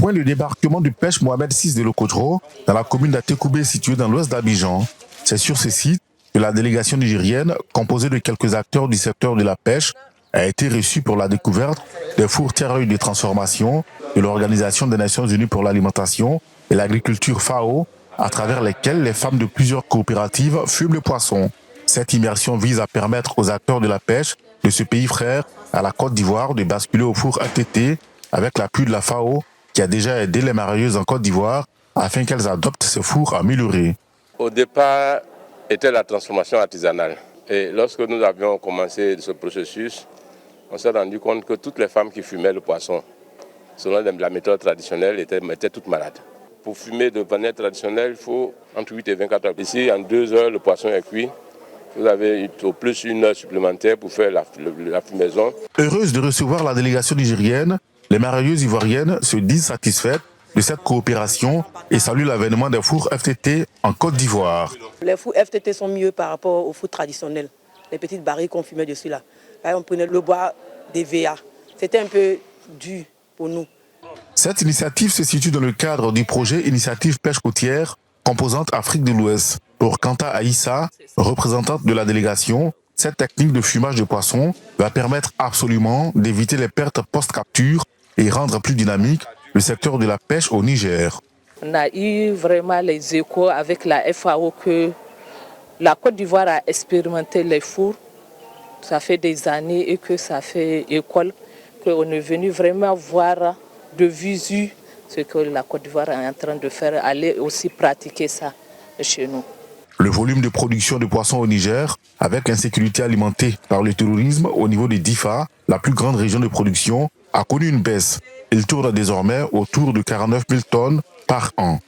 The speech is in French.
point de débarquement de pêche Mohamed VI de Locodro, dans la commune d'Atekoubé située dans l'ouest d'Abidjan. C'est sur ce site que la délégation nigérienne, composée de quelques acteurs du secteur de la pêche, a été reçue pour la découverte des fours terreuils de transformation de l'Organisation des Nations Unies pour l'alimentation et l'agriculture FAO, à travers lesquels les femmes de plusieurs coopératives fument le poisson. Cette immersion vise à permettre aux acteurs de la pêche de ce pays frère à la Côte d'Ivoire de basculer au four ATT avec l'appui de la FAO qui a déjà aidé les marieuses en Côte d'Ivoire afin qu'elles adoptent ce four amélioré. Au départ était la transformation artisanale. Et lorsque nous avions commencé ce processus, on s'est rendu compte que toutes les femmes qui fumaient le poisson, selon la méthode traditionnelle, étaient toutes malades. Pour fumer de manière traditionnelle, il faut entre 8 et 24 heures. Ici, en 2 heures, le poisson est cuit. Vous avez au plus 1 heure supplémentaire pour faire la fumaison. Heureuse de recevoir la délégation nigérienne, les marieuses ivoiriennes se disent satisfaites de cette coopération et saluent l'avènement des fours FTT en Côte d'Ivoire. Les fours FTT sont mieux par rapport aux fours traditionnels. Les petites barriques qu'on fumait dessus là. Par exemple, on prenait le bois des VA. C'était un peu dur pour nous. Cette initiative se situe dans le cadre du projet Initiative Pêche Côtière, composante Afrique de l'Ouest. Pour Kanta Aïssa, représentante de la délégation, cette technique de fumage de poisson va permettre absolument d'éviter les pertes post-capture et rendre plus dynamique le secteur de la pêche au Niger. On a eu vraiment les échos avec la FAO que la Côte d'Ivoire a expérimenté les fours. Ça fait des années et que ça fait école, qu'on est venu vraiment voir de visu ce que la Côte d'Ivoire est en train de faire, aller aussi pratiquer ça chez nous. Le volume de production de poissons au Niger, avec l'insécurité alimentée par le terrorisme au niveau des Difa, la plus grande région de production, a connu une baisse. Il tourne désormais autour de 49 000 tonnes par an.